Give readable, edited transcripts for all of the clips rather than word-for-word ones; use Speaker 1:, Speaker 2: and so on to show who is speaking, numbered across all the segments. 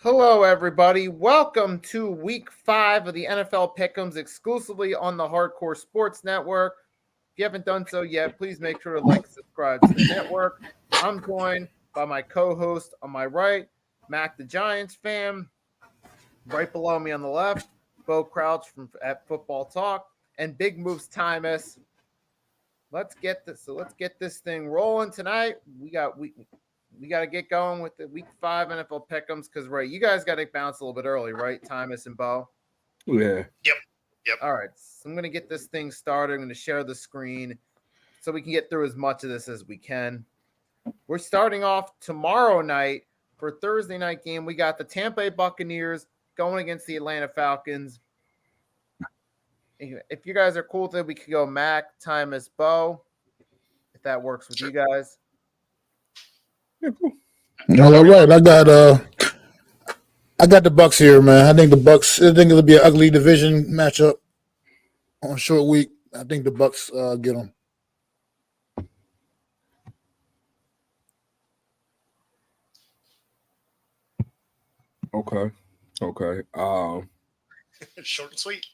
Speaker 1: Hello, everybody. Welcome to week 5 of the NFL Pickems exclusively on the Hardcore Sports Network. If you haven't done so yet, please make sure to like and subscribe to the network. I'm joined by my co host on my right, Mac the Giants fan. Right below me on the left, Bo Crouch from at Football Talk, and Big Moves Timus. Let's get this thing rolling tonight. We got to get going with the week 5 NFL Pickems because right, you guys got to bounce a little bit early, right, Timus and Bo?
Speaker 2: Yeah.
Speaker 3: Yep.
Speaker 1: All right, so I'm gonna get this thing started. I'm gonna share the screen so we can get through as much of this as we can. We're starting off tomorrow night for Thursday night game. We got the Tampa Bay Buccaneers going against the Atlanta Falcons. If you guys are cool with it, we could go Mac, Timus, Bo, if that works with you guys.
Speaker 2: Yeah, cool.
Speaker 4: All right, I got the Bucks here, man. I think it'll be an ugly division matchup on a short week. I think the Bucks get them.
Speaker 2: Okay.
Speaker 3: Short and sweet.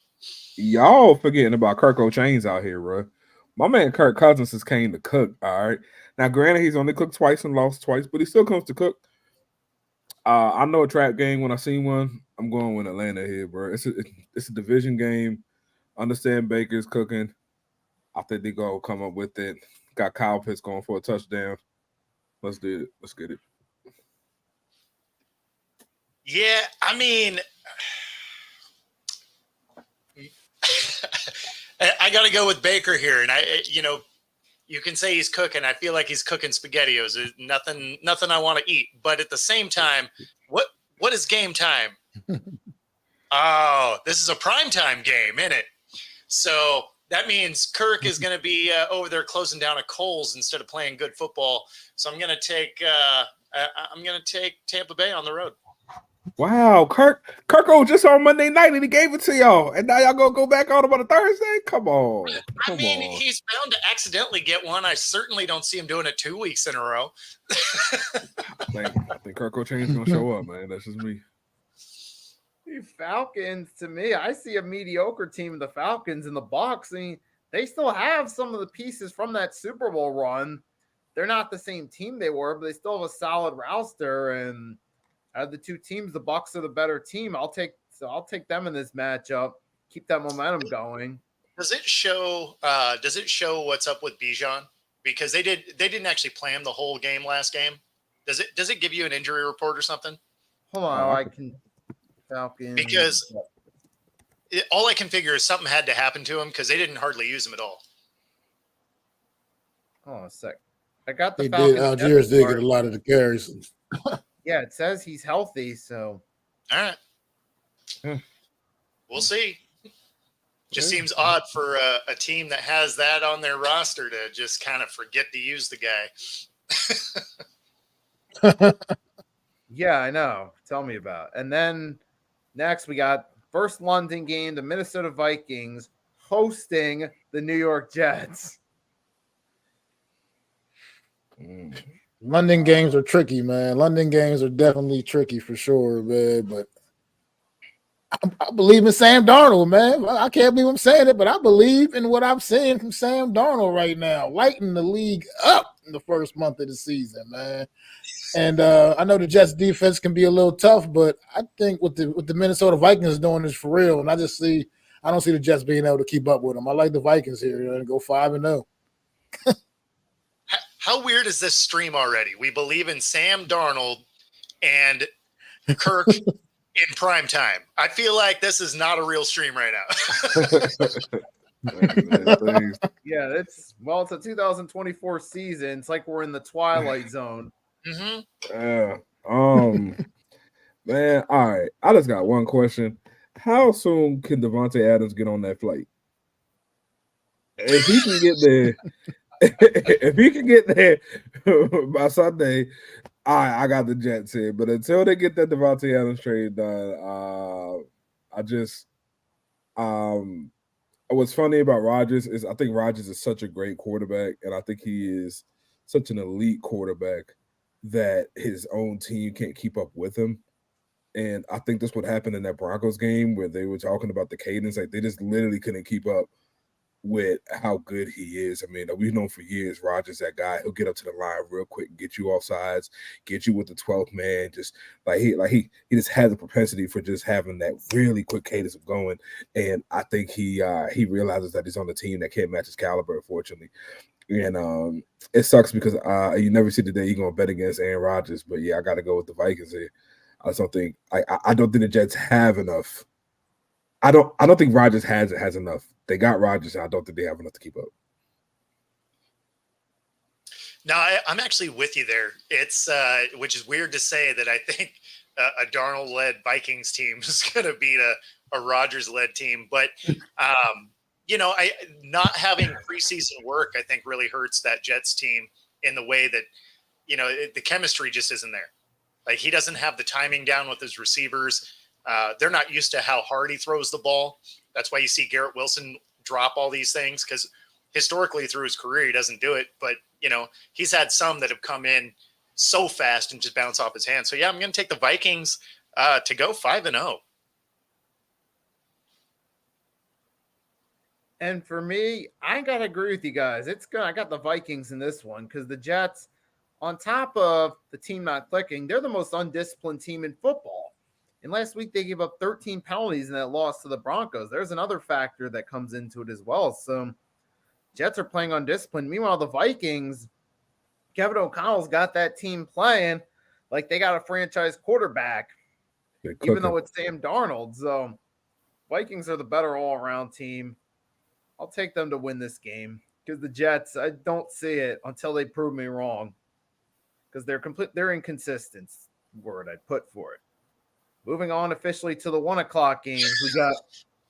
Speaker 2: Y'all forgetting about Kirk O'Chains out here, bro. My man Kirk Cousins has came to cook. All right. Now, granted, he's only cooked twice and lost twice, but he still comes to cook. I know a trap game when I see one. I'm going with Atlanta here, bro. It's a division game. Understand Baker's cooking. I think they go come up with it. Got Kyle Pitts going for a touchdown. Let's do it. Let's get it.
Speaker 3: Yeah, I mean, I got to go with Baker here, and you can say he's cooking. I feel like he's cooking SpaghettiOs. There's nothing I want to eat. But at the same time, what is game time? Oh, this is a primetime game, isn't it? So that means Kirk is going to be over there closing down a Kohl's instead of playing good football. So I'm going to take Tampa Bay on the road.
Speaker 2: Wow, Kirk just on Monday night and he gave it to y'all, and now y'all gonna go back on him on a Thursday? Come on.
Speaker 3: He's bound to accidentally get one. I certainly don't see him doing it 2 weeks in a row.
Speaker 2: I think Kirk O'Chain's gonna show up, man. That's just me.
Speaker 1: The Falcons, to me, I see a mediocre team. The Falcons in the box. I mean, they still have some of the pieces from that Super Bowl run. They're not the same team they were, but they still have a solid roster. And out of the two teams, the Bucs are the better team. I'll take them in this matchup. Keep that momentum going.
Speaker 3: Does it show what's up with Bijan? Because they didn't actually play him the whole game last game. Does it give you an injury report or something?
Speaker 1: Hold on, I can Falcons.
Speaker 3: Because all I can figure is something had to happen to him because they didn't hardly use him at all.
Speaker 1: Hold on a sec. I got the
Speaker 4: They
Speaker 1: Falcons.
Speaker 4: did. Algiers did get a lot of the carries.
Speaker 1: Yeah, it says he's healthy, so.
Speaker 3: All right. We'll see. Just seems odd for a team that has that on their roster to just kind of forget to use the guy.
Speaker 1: Yeah, I know. Tell me about it. And then next we got first London game, the Minnesota Vikings hosting the New York Jets.
Speaker 4: London games are tricky, man. London games are definitely tricky for sure, man. But I believe in Sam Darnold, man. I can't believe I'm saying it, but I believe in what I'm seeing from Sam Darnold right now, lighting the league up in the first month of the season, man. And I know the Jets defense can be a little tough, but I think what the Minnesota Vikings doing is for real. And I don't see the Jets being able to keep up with them. I like the Vikings here and go 5-0.
Speaker 3: How weird is this stream already? We believe in Sam Darnold and Kirk in prime time. I feel like this is not a real stream right now.
Speaker 1: Yeah, it's a 2024 season. It's like we're in the Twilight Zone.
Speaker 3: Mm-hmm.
Speaker 2: Man, all right. I just got one question. How soon can Devontae Adams get on that flight? If he can get there, if he can get there by Sunday, I got the Jets here. But until they get that Devontae Adams trade done, what's funny about Rodgers is I think Rodgers is such a great quarterback, and I think he is such an elite quarterback that his own team can't keep up with him. And I think that's what happened in that Broncos game where they were talking about the cadence. Like they just literally couldn't keep up with how good he is. I mean, we've known for years Rodgers, that guy, he'll get up to the line real quick and get you off sides, get you with the 12th man. Just he just has a propensity for just having that really quick cadence of going. And I think he realizes that he's on the team that can't match his caliber, unfortunately. And it sucks because you never see the day you're gonna bet against Aaron Rodgers. But yeah, I gotta go with the Vikings here. I don't think the Jets have enough. I don't think Rodgers has enough. They got Rodgers, and I don't think they have enough to keep up.
Speaker 3: No, I'm actually with you there. It's which is weird to say that I think a Darnold-led Vikings team is going to beat a Rodgers-led team, but not having preseason work, I think, really hurts that Jets team in the way that the chemistry just isn't there. Like he doesn't have the timing down with his receivers. They're not used to how hard he throws the ball. That's why you see Garrett Wilson drop all these things, because historically through his career, he doesn't do it. But, he's had some that have come in so fast and just bounce off his hands. So, yeah, I'm going to take the Vikings to go 5-0.
Speaker 1: And for me, I got to agree with you guys. I got the Vikings in this one because the Jets, on top of the team not clicking, they're the most undisciplined team in football. And last week, they gave up 13 penalties in that loss to the Broncos. There's another factor that comes into it as well. So Jets are playing undisciplined. Meanwhile, the Vikings, Kevin O'Connell's got that team playing like they got a franchise quarterback, even though it's Sam Darnold. So Vikings are the better all-around team. I'll take them to win this game because the Jets, I don't see it until they prove me wrong because they're inconsistent, word I'd put for it. Moving on officially to the 1 o'clock game, we got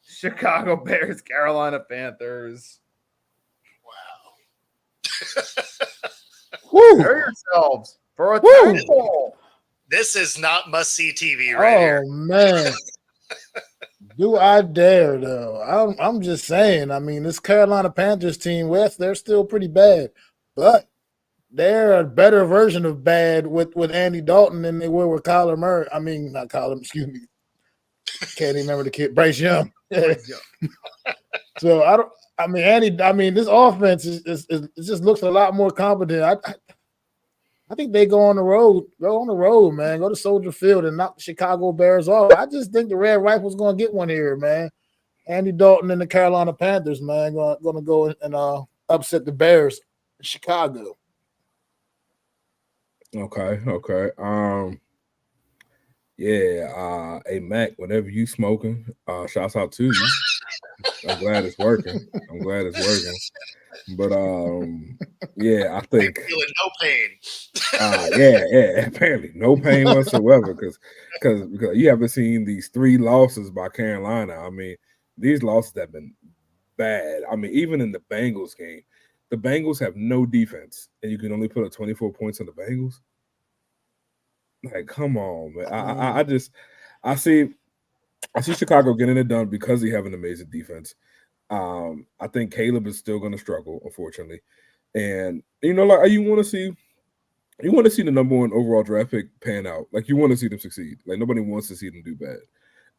Speaker 1: Chicago Bears, Carolina Panthers.
Speaker 3: Wow.
Speaker 1: Prepare yourselves for a title.
Speaker 3: This is not must-see TV right here.
Speaker 4: Oh, man. Do I dare, though? I'm just saying. I mean, this Carolina Panthers team, they're still pretty bad, but they're a better version of bad with Andy Dalton than they were with Kyler Murray. I mean, not Kyler, excuse me. Can't even remember the kid, Bryce Young. So this offense it just looks a lot more competent. I think they go on the road, man. Go to Soldier Field and knock the Chicago Bears off. I just think the Red Rifles going to get one here, man. Andy Dalton and the Carolina Panthers, man, going to go and upset the Bears in Chicago.
Speaker 2: Okay. Hey Mac, whatever you smoking, shouts out to you. I'm glad it's working. But I think
Speaker 3: I'm feeling no pain.
Speaker 2: Apparently no pain whatsoever because you haven't seen these 3 losses by Carolina. I mean, these losses have been bad. I mean, even in the Bengals game, the Bengals have no defense, and you can only put up 24 points on the Bengals. Like, come on, man. I see Chicago getting it done because they have an amazing defense. I think Caleb is still going to struggle, unfortunately. And you want to see the number 1 overall draft pick pan out. Like, you want to see them succeed. Like, nobody wants to see them do bad.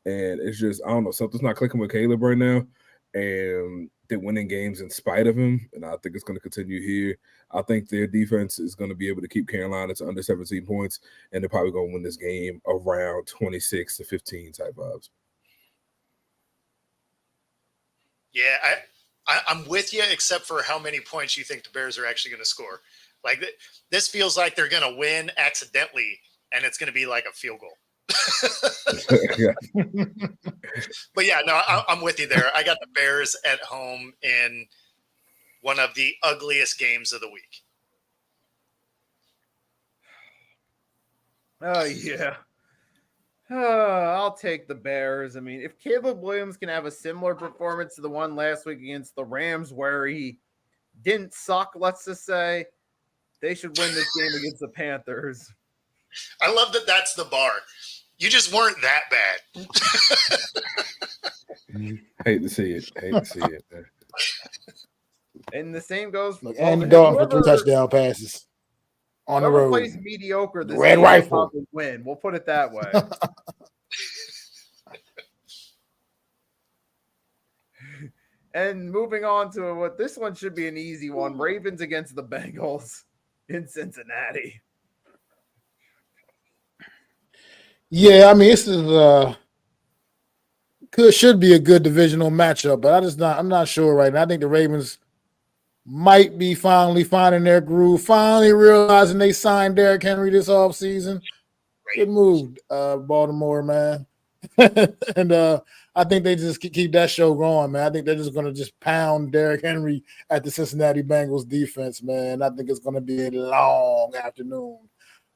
Speaker 2: And it's just, I don't know, something's not clicking with Caleb right now. And they're winning games in spite of him. And I think it's going to continue here. I think their defense is going to be able to keep Carolina to under 17 points. And they're probably going to win this game around 26-15 type vibes.
Speaker 3: Yeah, I'm with you, except for how many points you think the Bears are actually going to score. Like, this feels like they're going to win accidentally, and it's going to be like a field goal. But yeah, no, I'm with you there. I got the Bears at home in one of the ugliest games of the week.
Speaker 1: Oh yeah. I'll take the Bears. I mean, if Caleb Williams can have a similar performance to the one last week against the Rams where he didn't suck, let's just say, they should win this game against the Panthers.
Speaker 3: I love that that's the bar. You just weren't that bad.
Speaker 2: Hate to see it.
Speaker 1: And the same goes for
Speaker 4: Andy Dalton for 3 touchdown passes on the road.
Speaker 1: Plays mediocre. This
Speaker 4: Red
Speaker 1: game
Speaker 4: Rifle
Speaker 1: will win. We'll put it that way. And moving on to what this one should be an easy one. Ravens against the Bengals in Cincinnati.
Speaker 4: Yeah, I mean, this is should be a good divisional matchup, but I'm not sure right now. I think the Ravens might be finally finding their groove, finally realizing they signed Derrick Henry this offseason. Good move, Baltimore, man. And I think they just keep that show going, man. I think they're just going to just pound Derrick Henry at the Cincinnati Bengals defense, man. I think it's going to be a long afternoon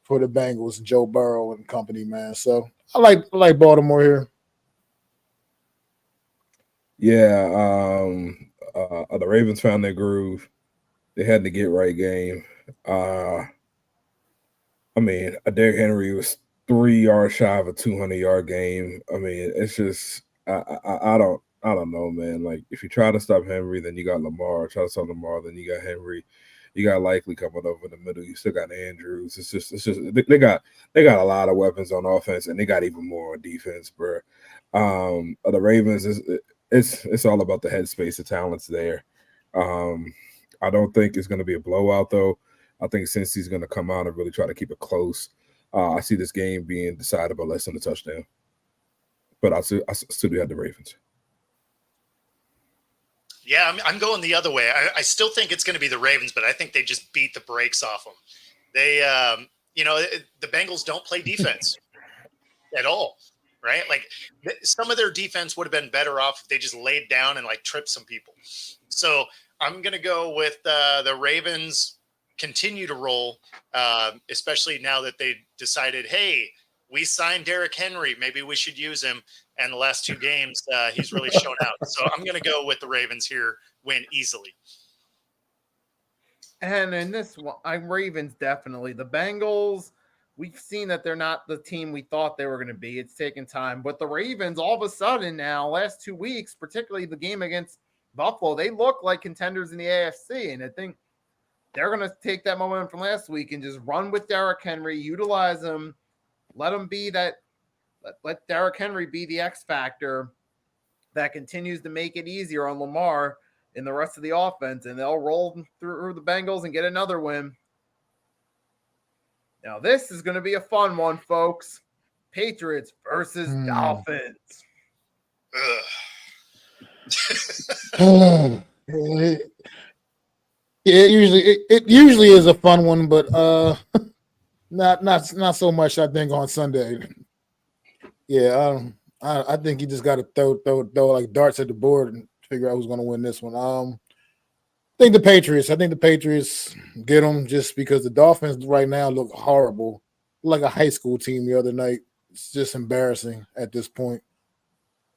Speaker 4: for the Bengals, Joe Burrow and company, man. So I like Baltimore here.
Speaker 2: Yeah, the Ravens found their groove. They had the get right game. I mean, Derrick Henry was 3 yards shy of a 200-yard game. I mean, it's just I don't know, man. Like if you try to stop Henry, then you got Lamar. Try to stop Lamar, then you got Henry. You got Likely coming over the middle. You still got Andrews. It's just they got a lot of weapons on offense, and they got even more on defense, bro. The Ravens it's all about the headspace, the talent's there. I don't think it's going to be a blowout, though. I think Cincy's going to come out and really try to keep it close. I see this game being decided by less than a touchdown. But I still do have the Ravens.
Speaker 3: Yeah, I'm going the other way. I still think it's going to be the Ravens, but I think they just beat the brakes off them. They, the Bengals don't play defense at all, right? Like some of their defense would have been better off if they just laid down and like tripped some people. So I'm going to go with the Ravens continue to roll, especially now that they decided, hey, we signed Derrick Henry. Maybe we should use him. And the last 2 games, he's really shown out. So I'm going to go with the Ravens here, win easily.
Speaker 1: And in this one, I'm Ravens definitely. The Bengals, we've seen that they're not the team we thought they were going to be. It's taken time. But the Ravens, all of a sudden now, last 2 weeks, particularly the game against Buffalo, they look like contenders in the AFC. And I think they're going to take that momentum from last week and just run with Derrick Henry, utilize him, let him be that. Let Derrick Henry be the X factor that continues to make it easier on Lamar and the rest of the offense, and they'll roll through the Bengals and get another win. Now, this is going to be a fun one, folks. Patriots versus Dolphins.
Speaker 4: It usually is a fun one, but not so much. I think on Sunday. Yeah, I think you just got to throw like darts at the board and figure out who's going to win this one. I think the Patriots get them just because the Dolphins right now look horrible, like a high school team the other night. It's just embarrassing at this point.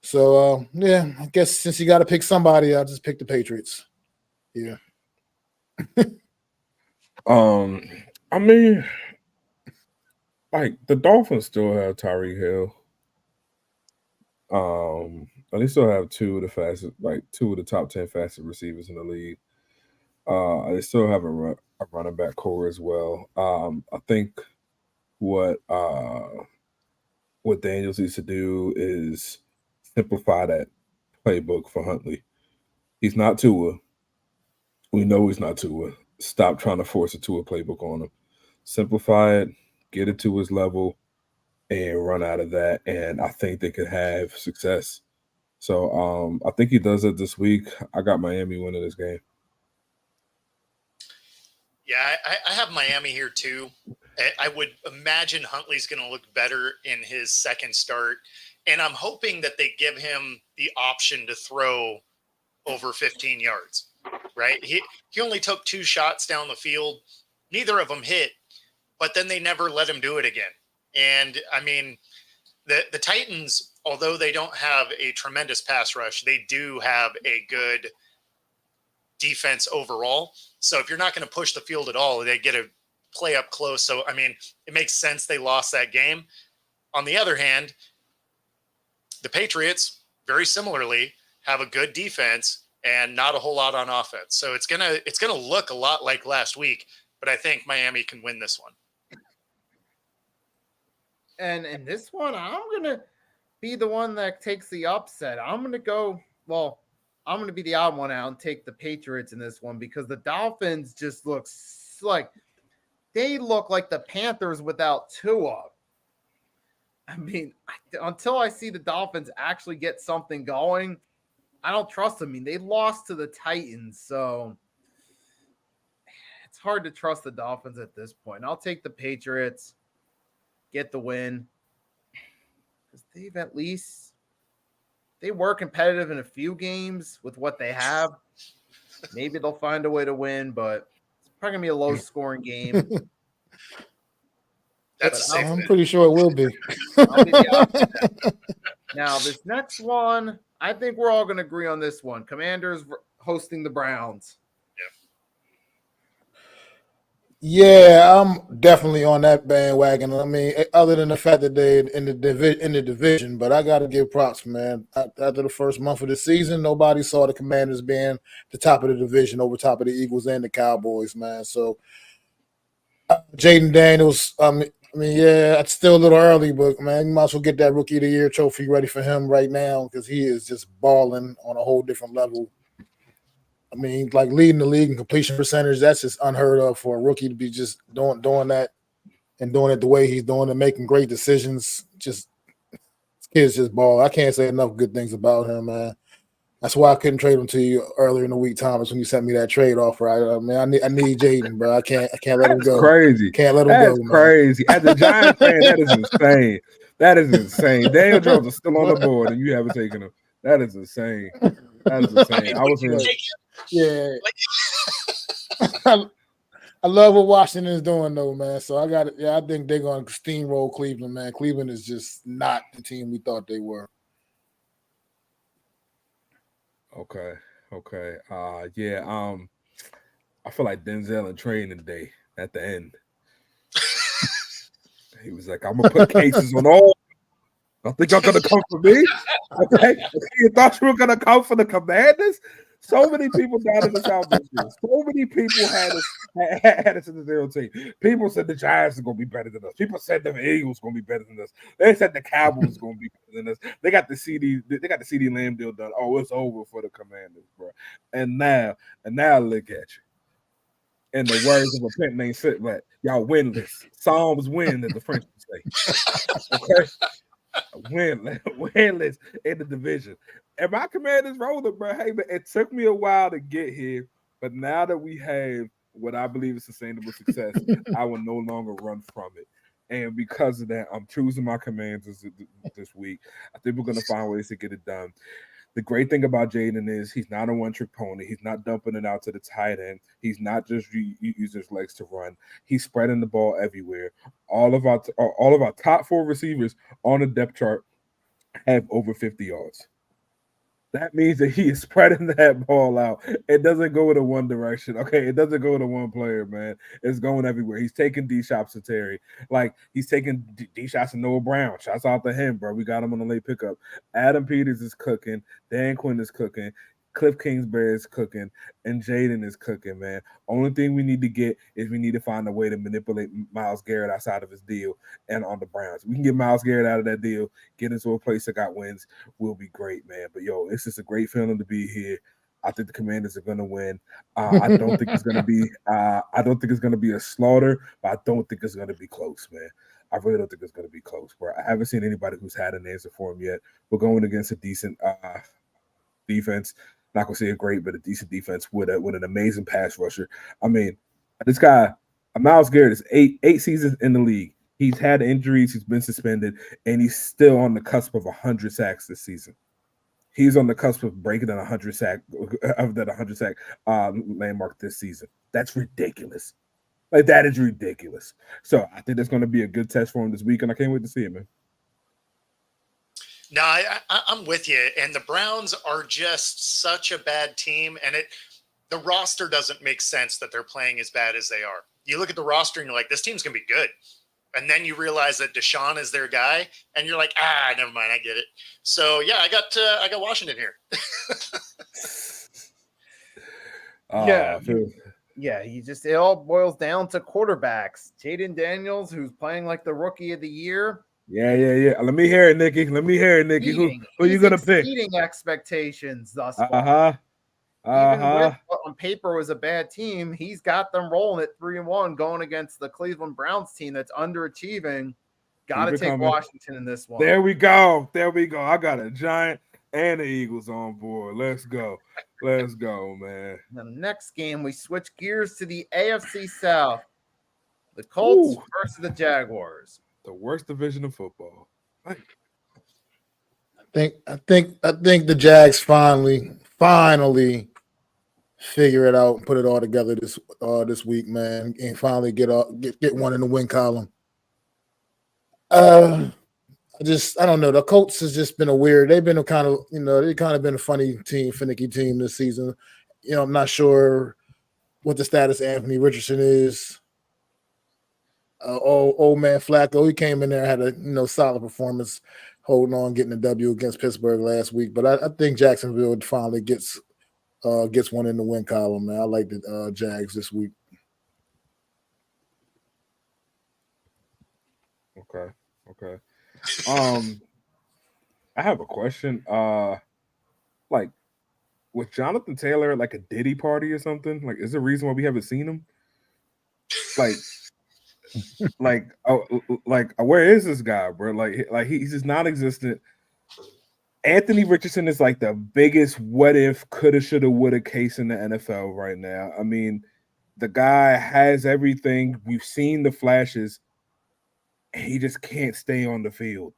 Speaker 4: So yeah, I guess since you got to pick somebody, I'll just pick the Patriots. Yeah.
Speaker 2: I mean, like the Dolphins still have Tyreek Hill. And they still have 2 of the top 10 fastest receivers in the league. They still have a running back core as well. I think what Daniels needs to do is simplify that playbook for Huntley. He's not Tua. We know he's not Tua. Stop trying to force a Tua playbook on him. Simplify it, get it to his level, and run out of that. And I think they could have success. So I think he does it this week. I got Miami winning this game.
Speaker 3: Yeah, I have Miami here too. I would imagine Huntley's going to look better in his second start. And I'm hoping that they give him the option to throw over 15 yards, right? He only took 2 shots down the field. Neither of them hit, but then they never let him do it again. And I mean, the Titans, although they don't have a tremendous pass rush, they do have a good defense overall. So if you're not going to push the field at all, they get a play up close. So, I mean, it makes sense they lost that game. On the other hand, the Patriots, very similarly, have a good defense and not a whole lot on offense. So it's gonna look a lot like last week, but I think Miami can win this one.
Speaker 1: And in this one, I'm going to be the one that takes the upset. I'm going to go, well, I'm going to be the odd one out and take the Patriots in this one because the Dolphins just look like the Panthers without Tua. I mean, until I see the Dolphins actually get something going, I don't trust them. I mean, they lost to the Titans, so it's hard to trust the Dolphins at this point. I'll take the Patriots, get the win, because they were competitive in a few games with what they have. Maybe they'll find a way to win, but it's probably going to be a low-scoring game.
Speaker 4: I'm pretty sure it will be.
Speaker 1: I'll be the opposite. Now, this next one, I think we're all going to agree on this one. Commanders hosting the Browns.
Speaker 4: Yeah, I'm definitely on that bandwagon. I mean, other than the fact that they're in the division, but I got to give props, man. After the first month of the season, nobody saw the Commanders being the top of the division over top of the Eagles and the Cowboys, man. So, Jaden Daniels, yeah, it's still a little early, but, man, you might as well get that Rookie of the Year trophy ready for him right now because he is just balling on a whole different level. I mean, like leading the league in completion percentage, that's just unheard of for a rookie to be just doing that and doing it the way he's doing it, making great decisions. Just this kid's just ball. I can't say enough good things about him, man. That's why I couldn't trade him to you earlier in the week, Thomas, when you sent me that trade offer. I need Jaden, bro. I can't let him go.
Speaker 2: Crazy.
Speaker 4: Can't let him
Speaker 2: That's
Speaker 4: go, man.
Speaker 2: crazy. As a Giants fan, that is insane. That is insane. Daniel Jones is still on the board, and you haven't taken him. That is insane. That is insane. I was in.
Speaker 4: Yeah. I love what Washington is doing, though, man. So I think they're going to steamroll Cleveland, man. Cleveland is just not the team we thought they were.
Speaker 2: Okay. I feel like Denzel in training day at the end. He was like, I'm gonna put cases on all. I think y'all gonna come for me. Okay. You thought you were gonna come for the Commanders? So many people died in the South this year. So many people had us in the 0 team. People said the Giants are gonna be better than us. People said the Eagles gonna be better than us. They said the Cowboys gonna be better than us. They got the CD Lamb deal done. Oh, it's over for the Commanders, bro. And now look at you. In the words of a pen named Sitlet, y'all winless. Psalms win, as the French would say. Okay. Winless in the division. And my Commanders rolling, bro. Hey, man, it took me a while to get here, but now that we have what I believe is sustainable success, I will no longer run from it. And because of that, I'm choosing my Commanders this week. I think we're going to find ways to get it done. The great thing about Jaden is he's not a one-trick pony. He's not dumping it out to the tight end. He's not just using his legs to run. He's spreading the ball everywhere. All of our top 4 receivers on the depth chart have over 50 yards. That means that he is spreading that ball out. It doesn't go in one direction. Okay, it doesn't go to one player, man. It's going everywhere. He's taking D shots to Terry. Like, he's taking D shots to Noah Brown. Shouts out to him, bro. We got him on the late pickup. Adam Peters is cooking. Dan Quinn is cooking. Cliff Kingsbury is cooking, and Jaden is cooking, man. Only thing we need to get is we need to find a way to manipulate Myles Garrett outside of his deal and on the Browns. We can get Myles Garrett out of that deal, get into a place that got wins. We'll be great, man. But, yo, it's just a great feeling to be here. I think the Commanders are going to win. I don't think it's going to be. I don't think it's going to be a slaughter, but I don't think it's going to be close, man. I really don't think it's going to be close, bro. I haven't seen anybody who's had an answer for him yet. We're going against a decent defense. Not gonna say a great, but a decent defense with an amazing pass rusher. I mean, this guy, Myles Garrett, is eight seasons in the league. He's had injuries, he's been suspended, and he's still on the cusp of 100 sacks this season. He's on the cusp of breaking that 100 sack landmark this season. That's ridiculous. Like, that is ridiculous. So I think that's going to be a good test for him this week, and I can't wait to see it, man.
Speaker 3: No, I'm with you. And the Browns are just such a bad team. And the roster doesn't make sense that they're playing as bad as they are. You look at the roster and you're like, this team's going to be good. And then you realize that Deshaun is their guy. And you're like, never mind. I get it. So, yeah, I got Washington here.
Speaker 1: Yeah, it all boils down to quarterbacks. Jaden Daniels, who's playing like the Rookie of the Year.
Speaker 2: Yeah. Let me hear it, Nikki. Let me hear it, Nikki. Who you gonna pick?
Speaker 1: Exceeding
Speaker 2: Who you gonna pick?
Speaker 1: Exceeding expectations thus far. Even with what on paper was a bad team, he's got them rolling at 3-1, going against the Cleveland Browns team that's underachieving. Got to take Washington in this one.
Speaker 2: There we go. I got a Giant and the Eagles on board. Let's go, man.
Speaker 1: The next game, we switch gears to the AFC South. The Colts versus the Jaguars.
Speaker 2: The worst division of football.
Speaker 4: I think the Jags finally figure it out and put it all together this week, man, and finally get one in the win column. I don't know. The Colts has just been they've been been a funny team, finicky team this season. I'm not sure what the status of Anthony Richardson is. Old man Flacco, he came in there, had a solid performance, holding on, getting a W against Pittsburgh last week. But I think Jacksonville finally gets one in the win column, man. I like the Jags this week.
Speaker 2: Okay. I have a question. Like, was Jonathan Taylor like a Diddy party or something? Like, is there a reason why we haven't seen him? Where is this guy, bro? Like he's just non-existent. Anthony Richardson is like the biggest what if, coulda, shoulda, woulda case in the NFL right now. I mean, the guy has everything. We've seen the flashes. He just can't stay on the field.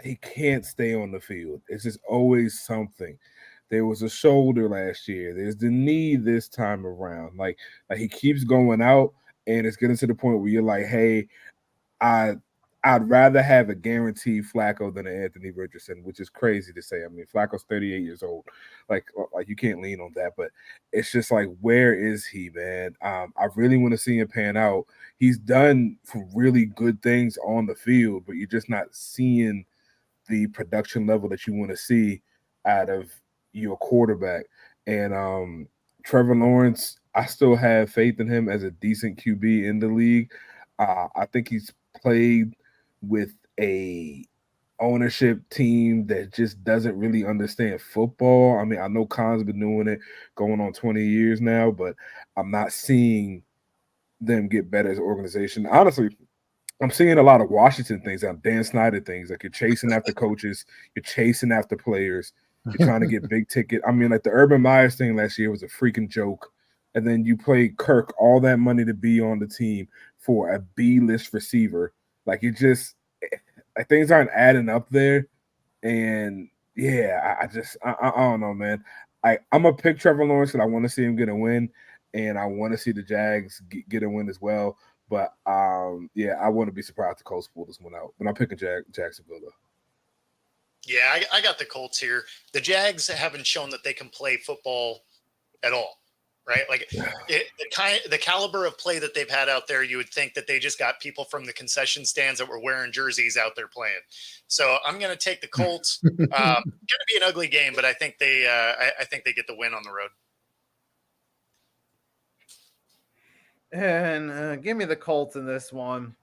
Speaker 2: He can't stay on the field. It's just always something. There was a shoulder last year. There's the knee this time around. Like he keeps going out, and it's getting to the point where you're like, hey, I'd rather have a guaranteed Flacco than an Anthony Richardson, which is crazy to say. I mean, Flacco's 38 years old. Like you can't lean on that. But it's just like, where is he, man? I really want to see him pan out. He's done some really good things on the field, but you're just not seeing the production level that you want to see out of your quarterback. And Trevor Lawrence, I still have faith in him as a decent QB in the league. I think he's played with a ownership team that just doesn't really understand football. I mean, I know Khan's been doing it going on 20 years now, but I'm not seeing them get better as an organization. Honestly, I'm seeing a lot of Washington things, Dan Snyder things. Like, you're chasing after coaches, you're chasing after players, you're trying to get big ticket. I mean, like the Urban Myers thing last year was a freaking joke. And then you pay Kirk all that money to be on the team for a B-list receiver. Like, it just like things aren't adding up there. And yeah, I don't know, man. I'm gonna pick Trevor Lawrence because I want to see him get a win, and I want to see the Jags get a win as well. But yeah, I wouldn't be surprised if the Colts pull this one out. But I'm picking Jacksonville though.
Speaker 3: Yeah, I got the Colts here. The Jags haven't shown that they can play football at all. Right, like the caliber of play that they've had out there, you would think that they just got people from the concession stands that were wearing jerseys out there playing. So I'm going to take the Colts. Going to be an ugly game, but I think they get the win on the road.
Speaker 1: And give me the Colts in this one.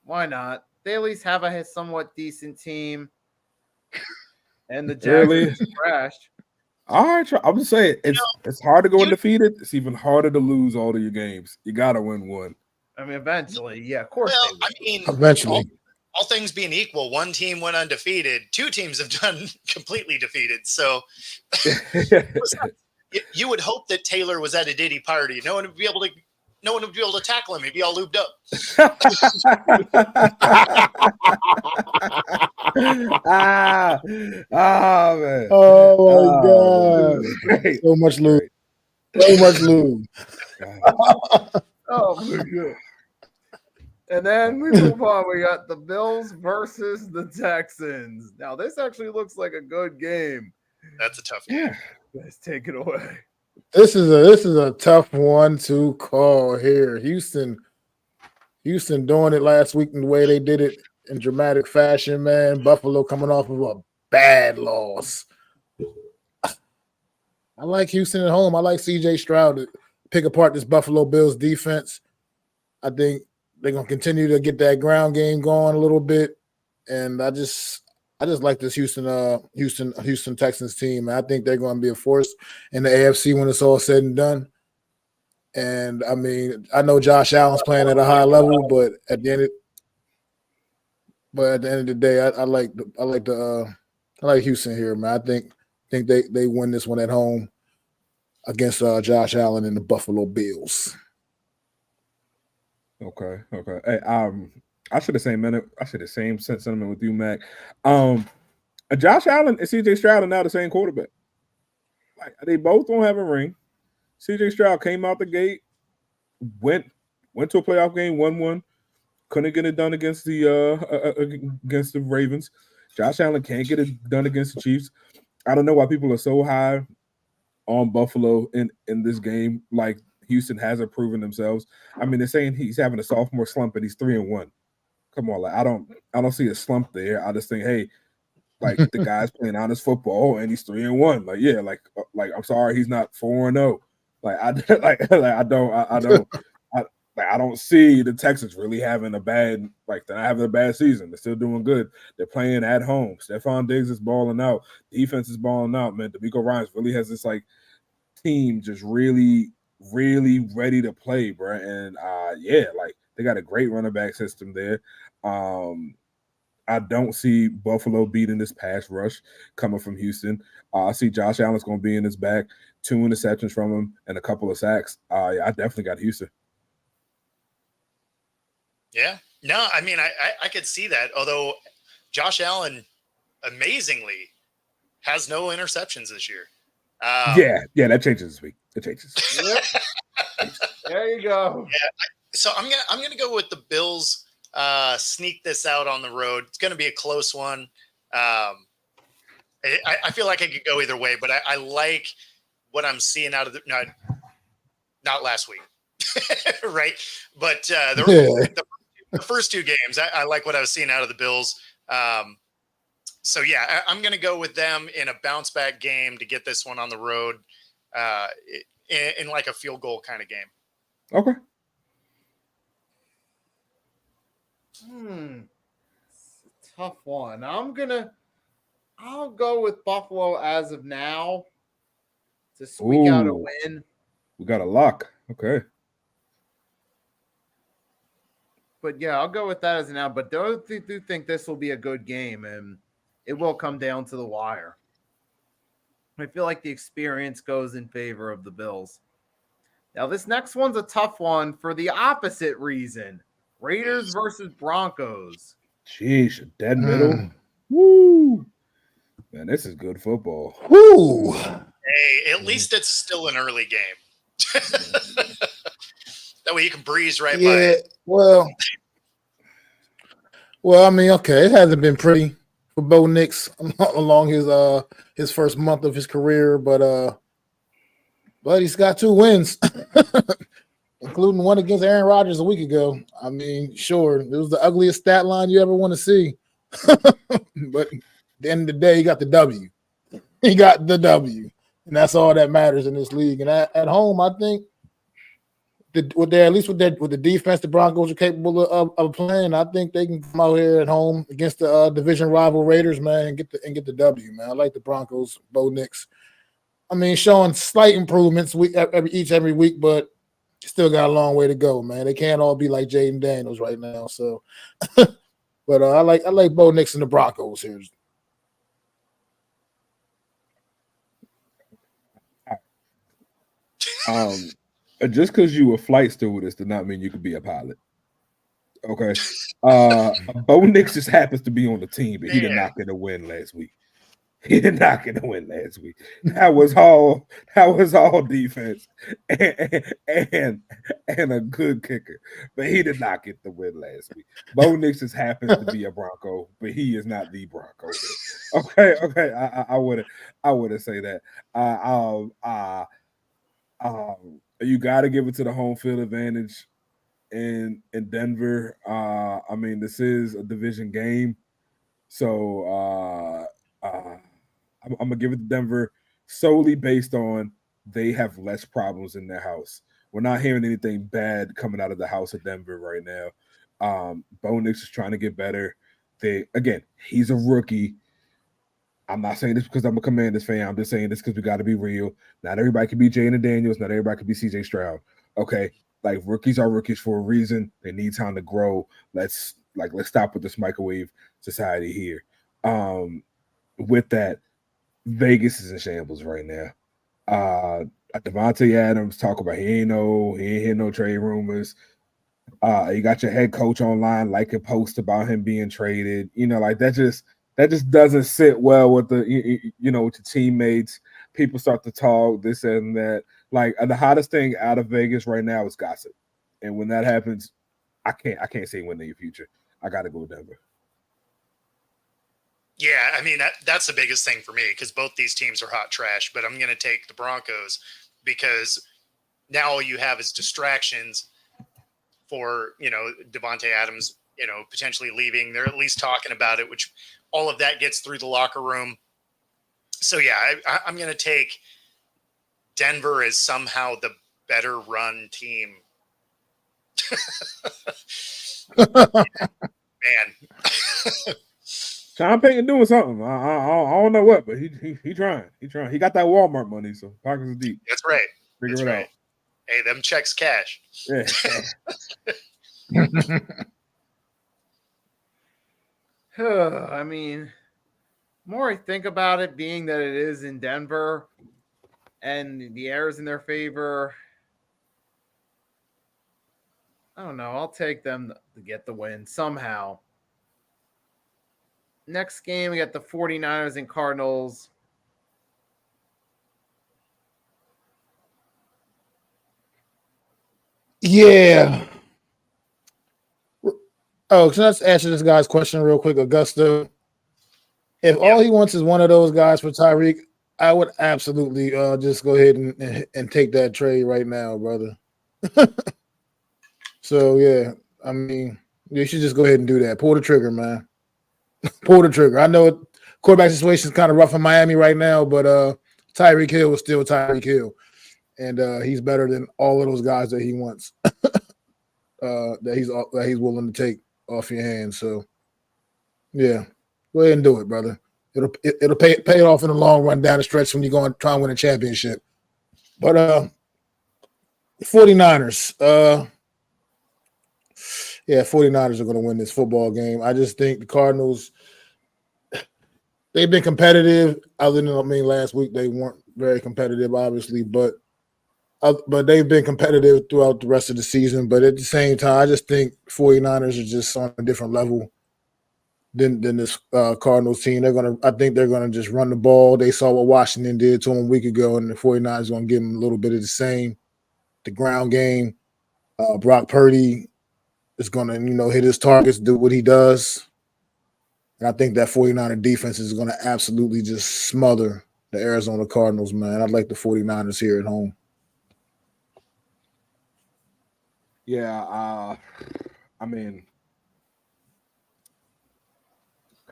Speaker 1: Why not? They at least have a somewhat decent team, and the Jags are trash.
Speaker 2: All right, I'm just saying it's hard to go undefeated. It's even harder to lose all of your games. You got to win one.
Speaker 1: I mean, eventually, yeah, of course.
Speaker 3: Well, I mean,
Speaker 4: eventually,
Speaker 3: all things being equal, one team went undefeated. Two teams have done completely defeated. So you would hope that Taylor was at a Diddy party. No one would be able to tackle him. He'd be all lubed up.
Speaker 2: Man.
Speaker 4: Oh my God.
Speaker 2: Great.
Speaker 4: So much lube. So much lube.
Speaker 1: Oh my God. And then we move on. We got the Bills versus the Texans. Now, this actually looks like a good game.
Speaker 3: That's a tough game.
Speaker 1: Let's take it away.
Speaker 4: This is a tough one to call here. Houston doing it last week in the way they did it in dramatic fashion, man. Buffalo coming off of a bad loss. I like Houston at home. I like CJ Stroud to pick apart this Buffalo Bills defense. I think they're going to continue to get that ground game going a little bit. and I just like this Houston Texans team. I think they're going to be a force in the AFC when it's all said and done. And I mean, I know Josh Allen's playing at a high level, but at the end of the day, I like Houston here, man. I think they win this one at home against Josh Allen and the Buffalo Bills.
Speaker 2: Okay. Hey, I should have same sentiment with you, Mac. Josh Allen and CJ Stroud are now the same quarterback. Like they both don't have a ring. CJ Stroud came out the gate, went to a playoff game, won one, couldn't get it done against the Ravens. Josh Allen can't get it done against the Chiefs. I don't know why people are so high on Buffalo in this game. Like Houston hasn't proven themselves. I mean, they're saying he's having a sophomore slump and he's 3-1. Come on, like I don't see a slump there. I just think, hey, like the guy's playing honest football and he's 3-1. Like, yeah, like I'm sorry, he's not 4-0. Like I don't see the Texans really having a bad they're not having a bad season. They're still doing good. They're playing at home. Stephon Diggs is balling out. Defense is balling out, man. DeMeco Ryans really has this team just really, really ready to play, bro. And they got a great running back system there. I don't see Buffalo beating this pass rush coming from Houston. I see Josh Allen's going to be in his back, 2 interceptions from him, and a couple of sacks. I definitely got Houston.
Speaker 3: Yeah. No, I mean, I could see that. Although Josh Allen, amazingly, has no interceptions this year.
Speaker 2: Yeah, that changes this week. It changes.
Speaker 1: Yep. There you go.
Speaker 3: Yeah. So I'm gonna go with the Bills. Sneak this out on the road. It's going to be a close one. I feel like I could go either way, but I like what I'm seeing out of not last week, right? But the first 2 games, I like what I was seeing out of the Bills. So yeah, I'm going to go with them in a bounce back game to get this one on the road in like a field goal kind of game.
Speaker 2: Okay.
Speaker 1: It's a tough one. I'll go with Buffalo as of now to squeak out a win.
Speaker 2: We got a lock. Okay.
Speaker 1: But yeah, I'll go with that as of now. But do think this will be a good game, and it will come down to the wire. I feel like the experience goes in favor of the Bills. Now, this next one's a tough one for the opposite reason. Raiders versus Broncos.
Speaker 2: Jeez, dead middle. Woo. Man, this is good football.
Speaker 4: Woo.
Speaker 3: Hey, at least it's still an early game. That way you can breeze right by it.
Speaker 4: Well, I mean, okay, it hasn't been pretty for Bo Nix along his first month of his career, but he's got 2 wins. Including one against Aaron Rodgers a week ago. I mean, sure, it was the ugliest stat line you ever want to see. But at the end of the day, he got the W. He got the W. And that's all that matters in this league. And at home, I think with the defense the Broncos are capable of playing, I think they can come out here at home against the division rival Raiders, man, and get the W, man. I like the Broncos, Bo Nix. I mean, showing slight improvements every week, but still got a long way to go, man. They can't all be like Jaden Daniels right now. So, but I like Bo Nix and the Broncos here.
Speaker 2: Just because you a flight stewardess does not mean you could be a pilot. Okay. Bo Nix just happens to be on the team, but he did not get a win last week. That was all defense and a good kicker, but he did not get the win last week. Bo Nix just happens to be a Bronco, but he is not the Bronco. Okay. I wouldn't say that. You got to give it to the home field advantage in Denver. I mean, this is a division game, so I'm gonna give it to Denver solely based on they have less problems in their house. We're not hearing anything bad coming out of the house of Denver right now. Bo Nix is trying to get better. He's a rookie. I'm not saying this because I'm a Commanders fan. I'm just saying this because we got to be real. Not everybody can be Jalen Daniels. Not everybody can be CJ Stroud. Okay, like rookies are rookies for a reason. They need time to grow. Let's stop with this microwave society here. With that, Vegas is in shambles right now. Devontae Adams talk about he ain't hear no trade rumors. You got your head coach online like a post about him being traded. Like that just doesn't sit well with with your teammates. People start to talk this and that. Like the hottest thing out of Vegas right now is gossip, and when that happens, I can't see winning your future. I got to go with Denver.
Speaker 3: Yeah, I mean that's the biggest thing for me because both these teams are hot trash. But I'm going to take the Broncos because now all you have is distractions for Devontae Adams, potentially leaving. They're at least talking about it, which all of that gets through the locker room. So yeah, I'm going to take Denver as somehow the better run team. Man.
Speaker 2: Sean Payton doing something. I don't know what, but he trying. He trying. He got that Walmart money, so pockets are deep.
Speaker 3: That's right.
Speaker 2: Figure it out.
Speaker 3: Hey, them checks cash.
Speaker 2: Yeah.
Speaker 1: I mean, the more I think about it, being that it is in Denver and the air is in their favor, I don't know. I'll take them to get the win somehow. Next game, we got the 49ers and Cardinals.
Speaker 4: Yeah. Oh, can I just answer this guy's question real quick, Augusto? If all he wants is one of those guys for Tyreek, I would absolutely just go ahead and take that trade right now, brother. So, yeah, I mean, you should just go ahead and do that. Pull the trigger, man. Pull the trigger. I know quarterback situation is kind of rough in Miami right now, but Tyreek Hill is still Tyreek Hill. And he's better than all of those guys that he wants, that he's willing to take off your hands. So, yeah, go ahead and do it, brother. It'll pay it off in the long run down the stretch when you're going to try and win a championship. But 49ers, 49ers are going to win this football game. I just think the Cardinals, they've been competitive. Other than, last week they weren't very competitive, obviously, but they've been competitive throughout the rest of the season. But at the same time, I just think 49ers are just on a different level than this Cardinals team. I think they're gonna just run the ball. They saw what Washington did to them a week ago, and the 49ers are gonna give them a little bit of the same. The ground game. Brock Purdy is gonna, hit his targets, do what he does. And I think that 49er defense is gonna absolutely just smother the Arizona Cardinals, man. I'd like the 49ers here at home.
Speaker 2: Yeah,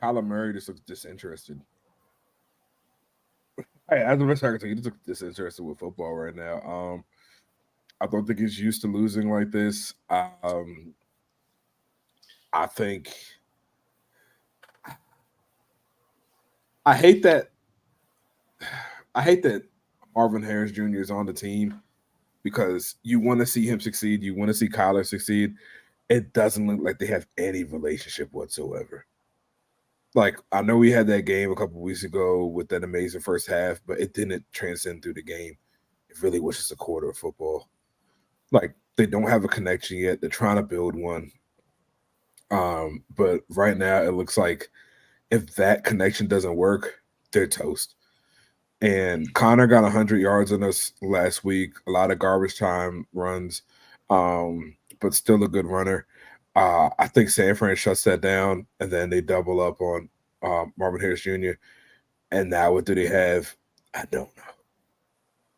Speaker 2: Kyler Murray just looks disinterested. Hey, as a best I can tell you, he just looks disinterested with football right now. I don't think he's used to losing like this. I think I hate that Marvin Harris Jr. is on the team because you want to see him succeed. You want to see Kyler succeed. It doesn't look like they have any relationship whatsoever. Like, I know we had that game a couple weeks ago with that amazing first half, but it didn't transcend through the game. It really was just a quarter of football. Like, they don't have a connection yet. They're trying to build one. But right now it looks like if that connection doesn't work, they're toast. And Connor got 100 yards on us last week. A lot of garbage time runs, but still a good runner. I think San Fran shuts that down, and then they double up on Marvin Harris Jr. And now what do they have? I don't know.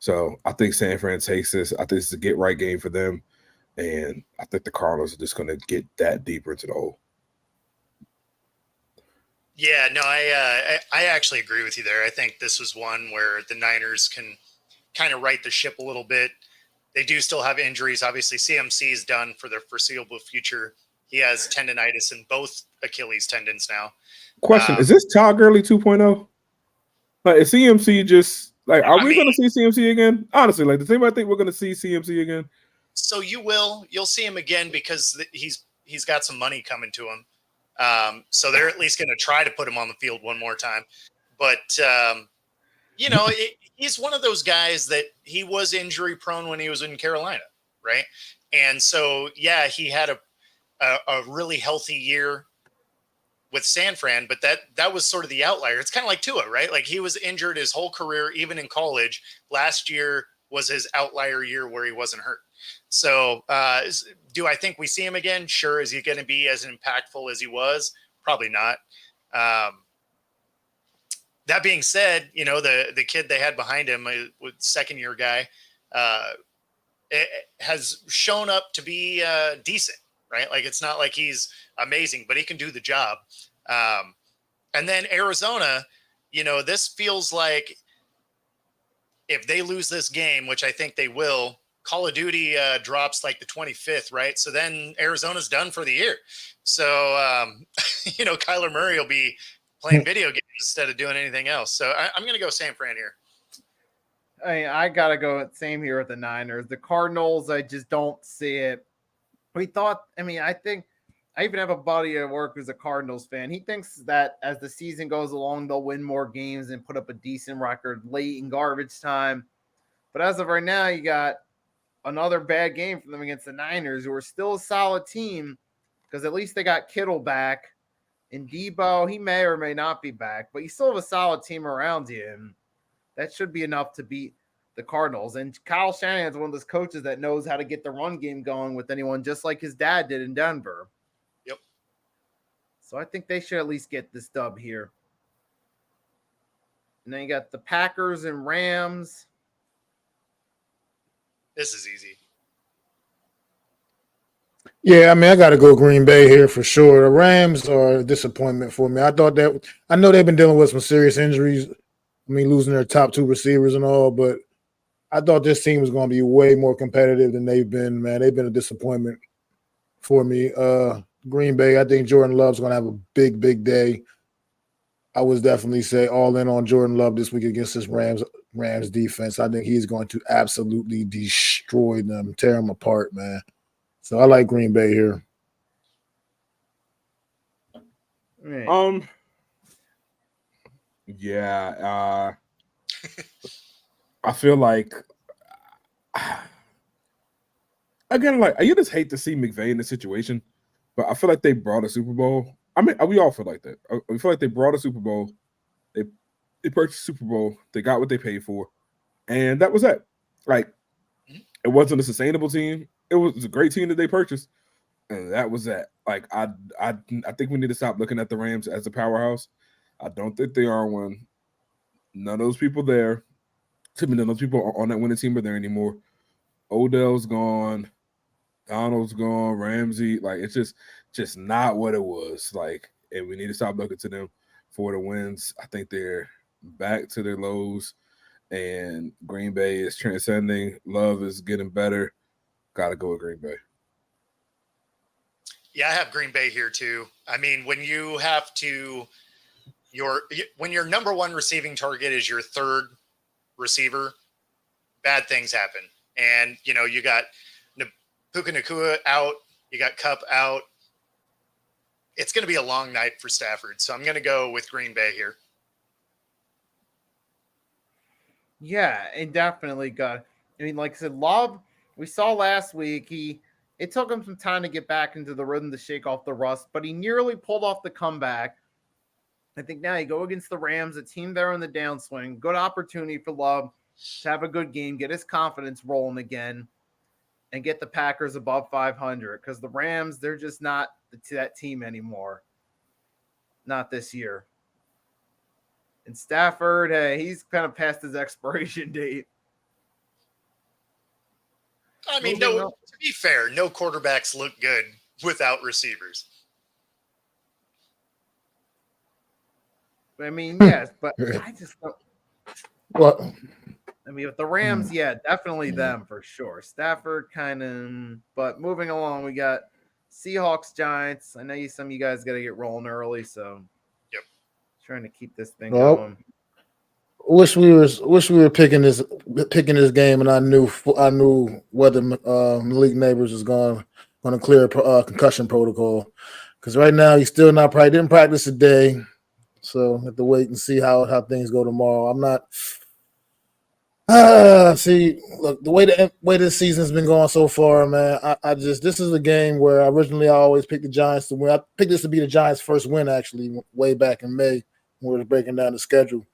Speaker 2: So I think San Fran takes this. I think it's a get-right game for them. And I think the Cardinals are just going to get that deeper into the hole.
Speaker 3: Yeah, no, I actually agree with you there. I think this was one where the Niners can kind of right the ship a little bit. They do still have injuries. Obviously, CMC is done for the foreseeable future. He has tendonitis in both Achilles tendons now.
Speaker 2: Question: is this Todd Gurley 2.0? Like, is CMC just like? Are we going to see CMC again? Honestly, like, does anybody think we're going to see CMC again?
Speaker 3: So you'll see him again because he's got some money coming to him. So they're at least going to try to put him on the field one more time. But he's one of those guys that he was injury prone when he was in Carolina, right? And so he had a really healthy year with San Fran, but that was sort of the outlier. It's kind of like Tua, right? Like he was injured his whole career, even in college. Last year was his outlier year where he wasn't hurt. So do I think we see him again? Sure. Is he going to be as impactful as he was? Probably not. That being said, the kid they had behind him, with second-year guy, has shown up to be decent, right? Like it's not like he's amazing, but he can do the job. And then Arizona, this feels like if they lose this game, which I think they will, Call of Duty drops like the 25th, right? So then Arizona's done for the year. So, Kyler Murray will be playing video games instead of doing anything else. So I'm going to go San Fran here.
Speaker 1: I got to go same here with the Niners. The Cardinals, I just don't see it. I think I even have a buddy at work who's a Cardinals fan. He thinks that as the season goes along, they'll win more games and put up a decent record late in garbage time. But as of right now, you got another bad game for them against the Niners, who are still a solid team because at least they got Kittle back. And Debo, he may or may not be back, but you still have a solid team around you. And that should be enough to beat the Cardinals. And Kyle Shanahan's one of those coaches that knows how to get the run game going with anyone, just like his dad did in Denver.
Speaker 3: Yep.
Speaker 1: So I think they should at least get this dub here. And then you got the Packers and Rams.
Speaker 3: This is easy.
Speaker 4: Yeah, I got to go Green Bay here for sure. The Rams are a disappointment for me. I know they've been dealing with some serious injuries. Losing their top two receivers and all, but I thought this team was going to be way more competitive than they've been, man. They've been a disappointment for me. Green Bay, I think Jordan Love's going to have a big, big day. I would definitely say all in on Jordan Love this week against this Rams defense. I think he's going to absolutely destroy them, tear them apart, man. So I like Green Bay here.
Speaker 1: Right.
Speaker 2: Yeah, I feel like again, like you just hate to see McVay in this situation, but I feel like they brought a Super Bowl. We all feel like that. We feel like they brought a Super Bowl. They purchased Super Bowl. They got what they paid for, and that was it. Like it wasn't a sustainable team. It was a great team that they purchased, and that was that. Like I think we need to stop looking at the Rams as a powerhouse. I don't think they are one. None of those people there. To me, none of those people on that winning team are there anymore. Odell's gone. Donald's gone. Ramsey. Like, it's just not what it was. Like, and we need to stop looking to them for the wins. I think they're back to their lows, and Green Bay is transcending. Love is getting better. Got to go with Green Bay.
Speaker 3: Yeah, I have Green Bay here too. When you have to when your number one receiving target is your third receiver, bad things happen. And, you got Puka Nacua out, you got Kupp out. It's going to be a long night for Stafford. So I'm going to go with Green Bay here.
Speaker 1: Yeah, it definitely got. Like I said, Love, we saw last week, it took him some time to get back into the rhythm to shake off the rust, but he nearly pulled off the comeback. I think now you go against the Rams, a team there on the downswing. Good opportunity for Love to have a good game, get his confidence rolling again, and get the Packers above 500. Because the Rams, they're just not that team anymore. Not this year. And Stafford, hey, he's kind of past his expiration date.
Speaker 3: To be fair, no quarterbacks look good without receivers.
Speaker 1: Yes, but I just don't.
Speaker 4: Well,
Speaker 1: with the Rams, yeah, definitely them for sure. Stafford kind of, but moving along, we got Seahawks, Giants. I know some of you guys got to get rolling early, so
Speaker 3: Yep.
Speaker 1: Trying to keep this thing
Speaker 4: Well,
Speaker 1: going.
Speaker 4: Wish we were picking this game, and I knew whether Malik Neighbors is going to clear a concussion protocol, because right now he's still not didn't practice today, so have to wait and see how things go tomorrow. I'm not. See, look, the way this season's been going so far, man. This is a game where originally I always picked the Giants to win. I picked this to be the Giants' first win, actually, way back in May when we were breaking down the schedule.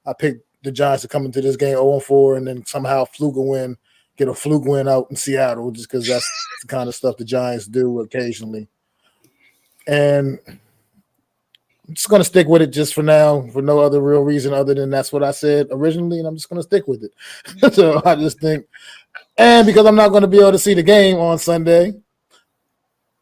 Speaker 4: I picked the Giants to come into this game 0-4 and then somehow get a fluke win out in Seattle, just because that's the kind of stuff the Giants do occasionally. And I'm just going to stick with it just for now, for no other real reason other than that's what I said originally, and I'm just going to stick with it. So I just think, and because I'm not going to be able to see the game on Sunday,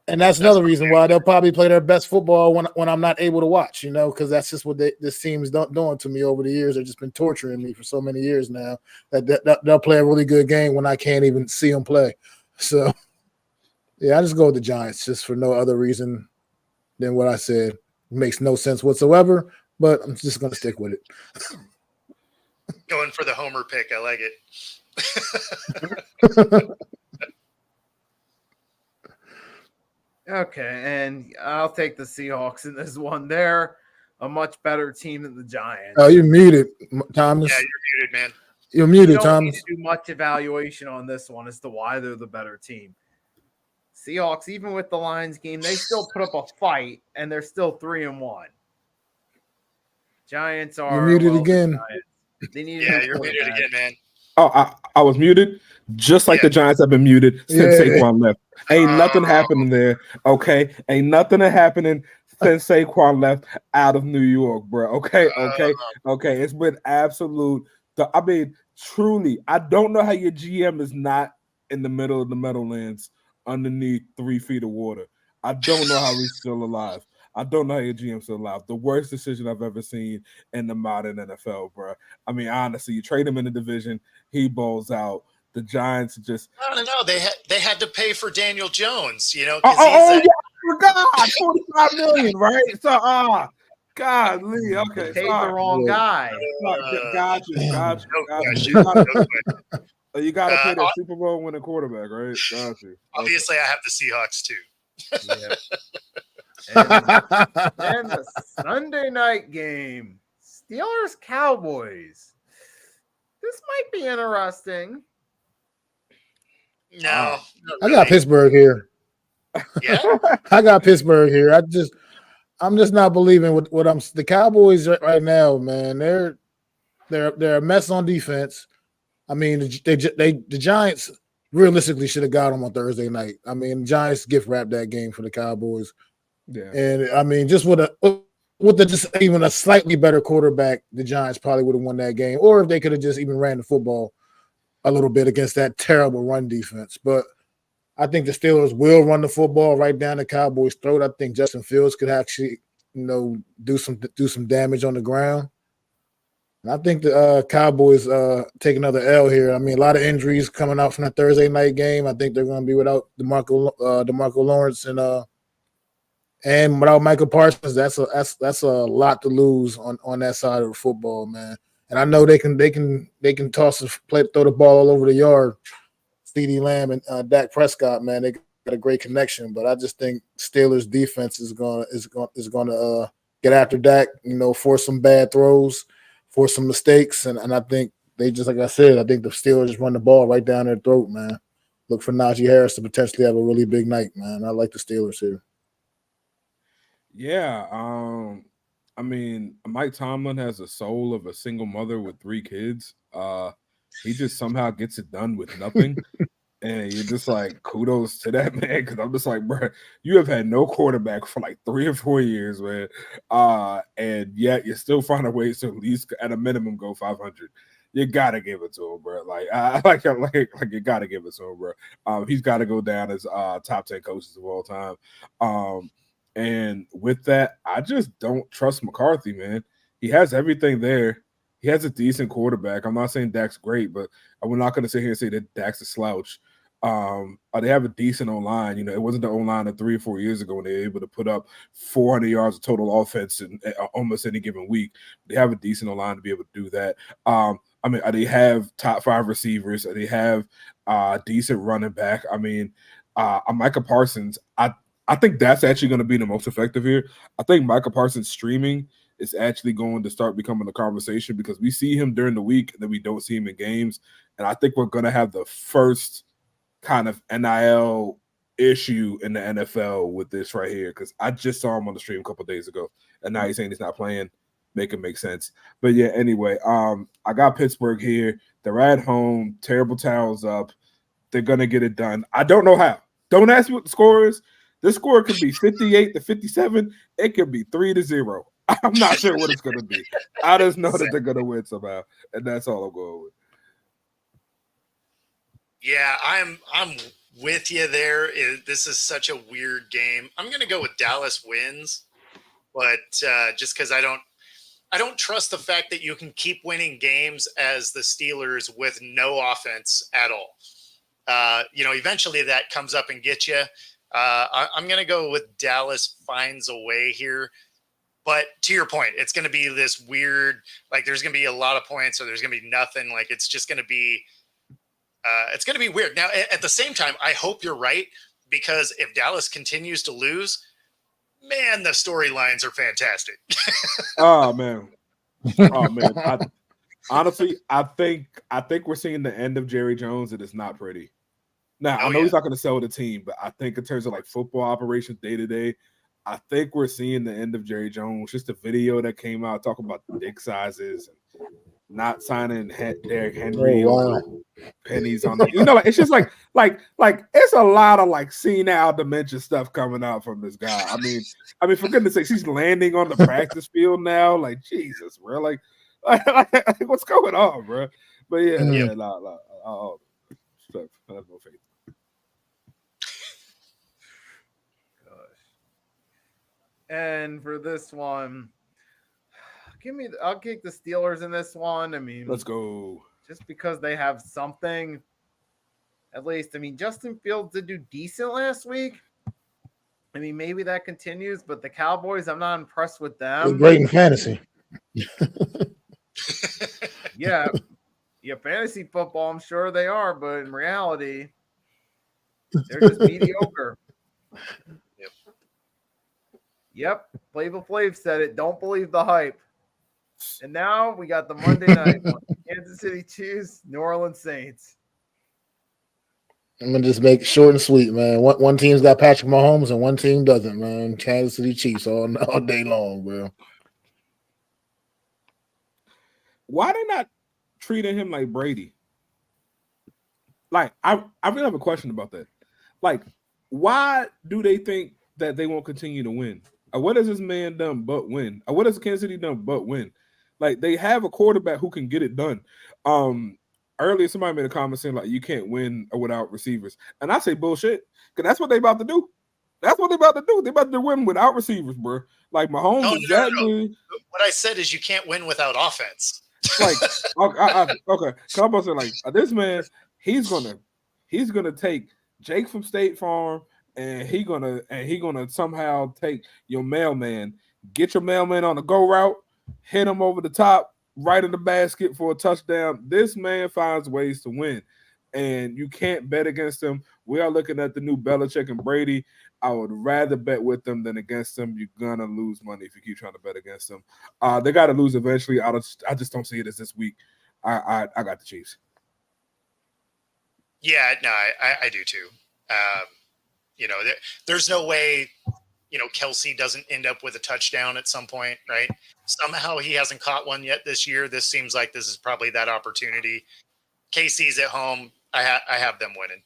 Speaker 4: and that's another reason why they'll probably play their best football when I'm not able to watch, because that's just what this team's doing to me over the years. They've just been torturing me for so many years now that they'll play a really good game when I can't even see them play. So, yeah, I just go with the Giants just for no other reason than what I said. It makes no sense whatsoever, but I'm just going to stick with it.
Speaker 3: Going for the homer pick. I like it.
Speaker 1: Okay, and I'll take the Seahawks in this one. They're a much better team than the Giants.
Speaker 4: Oh, you're muted, Thomas.
Speaker 3: Yeah, you're muted, man.
Speaker 4: You're muted,
Speaker 1: you don't
Speaker 4: Thomas.
Speaker 1: need to do much evaluation on this one as to why they're the better team. Seahawks, even with the Lions game, they still put up a fight, and they're still 3-1. Giants are.
Speaker 4: You're muted again.
Speaker 1: They need.
Speaker 3: Yeah, you're muted again, man.
Speaker 2: Oh, I was muted, just like the Giants have been muted since Saquon left. Ain't nothing happening there, okay? Ain't nothing happening since Saquon left out of New York, bro. Okay. It's been absolute. I mean, truly, I don't know how your GM is not in the middle of the Meadowlands underneath 3 feet of water. I don't know how he's still alive. I don't know how your GM's still alive. The worst decision I've ever seen in the modern NFL, bro. I mean, honestly, you trade him in the division, he balls out. The Giants just
Speaker 3: I don't know. They had to pay for Daniel Jones,
Speaker 2: yeah, I forgot $45 million, right? So golly, okay.
Speaker 1: Paid the wrong guy.
Speaker 2: Got you. You got to pay that Super Bowl winning quarterback, right? Got you.
Speaker 3: Obviously, I have the Seahawks too.
Speaker 1: Yeah. And the Sunday night game, Steelers Cowboys. This might be interesting.
Speaker 3: No,
Speaker 4: I got Pittsburgh here.
Speaker 3: Yeah,
Speaker 4: I got Pittsburgh here. I'm just not believing what the Cowboys right now, man. They're a mess on defense. I mean, the Giants realistically should have got them on Thursday night. I mean, the Giants gift wrapped that game for the Cowboys.
Speaker 2: Yeah,
Speaker 4: and I mean, just with just even a slightly better quarterback, the Giants probably would have won that game. Or if they could have just even ran the football a little bit against that terrible run defense. But I think the Steelers will run the football right down the Cowboys' throat. I think Justin Fields could actually, do some damage on the ground. And I think the Cowboys take another L here. I mean, a lot of injuries coming out from that Thursday night game. I think they're going to be without DeMarco Lawrence and without Michael Parsons. That's a lot to lose on that side of the football, man. And I know they can throw the ball all over the yard. CeeDee Lamb and Dak Prescott, man, they got a great connection. But I just think Steelers defense is gonna get after Dak. Force some bad throws, force some mistakes, and I think they just, like I said, I think the Steelers just run the ball right down their throat, man. Look for Najee Harris to potentially have a really big night, man. I like the Steelers here.
Speaker 2: Yeah, I mean, Mike Tomlin has the soul of a single mother with 3 kids. He just somehow gets it done with nothing. And you're just like, kudos to that man. Because I'm just like, bro, you have had no quarterback for like 3 or 4 years, man. And yet you still find a way to at least at a minimum go 500. You gotta give it to him, bro. Like you gotta give it to him, bro. He's got to go down as top 10 coaches of all time. And with that, I just don't trust McCarthy, man. He has everything there. He has a decent quarterback. I'm not saying Dak's great, but we're not going to sit here and say that Dak's a slouch. They have a decent O-line. It wasn't the O-line of 3 or 4 years ago when they were able to put up 400 yards of total offense in almost any given week. They have a decent O-line to be able to do that. They have top 5 receivers. They have decent running back. Micah Parsons, I think that's actually going to be the most effective here. I think Micah Parsons streaming is actually going to start becoming a conversation because we see him during the week and then we don't see him in games. And I think we're going to have the first kind of NIL issue in the NFL with this right here because I just saw him on the stream a couple of days ago and now he's saying he's not playing. Make it make sense. But yeah, anyway, I got Pittsburgh here. They're at home, terrible towels up. They're going to get it done. I don't know how. Don't ask me what the score is. This score could be 58-57. It could be 3-0. I'm not sure what it's going to be. I just know that they're going to win somehow, and that's all I'm going with.
Speaker 3: Yeah, I'm with you there. This is such a weird game. I'm going to go with Dallas wins, but just because I don't trust the fact that you can keep winning games as the Steelers with no offense at all. Eventually that comes up and gets you. I'm going to go with Dallas finds a way here. But to your point, it's going to be this weird, like there's going to be a lot of points or there's going to be nothing. Like it's just going to be weird. Now, at the same time, I hope you're right because if Dallas continues to lose, man, the storylines are fantastic.
Speaker 2: Oh man. Honestly, I think we're seeing the end of Jerry Jones. It is not pretty. Now, I know he's not going to sell the team, but I think in terms of like football operations day to day, I think we're seeing the end of Jerry Jones. Just a video that came out talking about the dick sizes and not signing Derrick Henry or pennies on it. It's just like it's a lot of like senile dementia stuff coming out from this guy. I mean, for goodness sakes, he's landing on the practice field now. Like Jesus, bro. Like what's going on, bro? But I have no faith.
Speaker 1: And for this one, I'll kick the Steelers in this one. I mean,
Speaker 2: let's go.
Speaker 1: Just because they have something, at least. I mean, Justin Fields did do decent last week. I mean, maybe that continues, but the Cowboys, I'm not impressed with them.
Speaker 4: They're great in fantasy.
Speaker 1: Yeah, fantasy football, I'm sure they are, but in reality, they're just mediocre. Yep, Flavor Flav said it. Don't believe the hype. And now we got the Monday night one. Kansas City Chiefs, New Orleans Saints.
Speaker 4: I'm gonna just make it short and sweet, man. One team's got Patrick Mahomes and one team doesn't, man. Kansas City Chiefs all day long, bro.
Speaker 2: Why they not treating him like Brady? Like, I really have a question about that. Like, why do they think that they won't continue to win? What has this man done but win? What has Kansas City done but win? Like, they have a quarterback who can get it done. Earlier, somebody made a comment saying, like, you can't win without receivers. And I say bullshit, because that's what they about to do. That's what they about to do. They about to win without receivers, bro. Like, Mahomes
Speaker 3: No. What I said is you can't win without offense.
Speaker 2: Like, okay. Come on, like this man, he's gonna take Jake from State Farm, and he gonna somehow take your mailman, get your mailman on the go route, hit him over the top, right in the basket for a touchdown. This man finds ways to win, and you can't bet against him. We are looking at the new Belichick and Brady. I would rather bet with them than against them. You're gonna lose money if you keep trying to bet against them. They got to lose eventually. I just don't see it as this week. I got the Chiefs.
Speaker 3: Yeah, no, I do too. There's no way, Kelsey doesn't end up with a touchdown at some point, right? Somehow he hasn't caught one yet this year. This seems like this is probably that opportunity. KC's at home. I have them winning.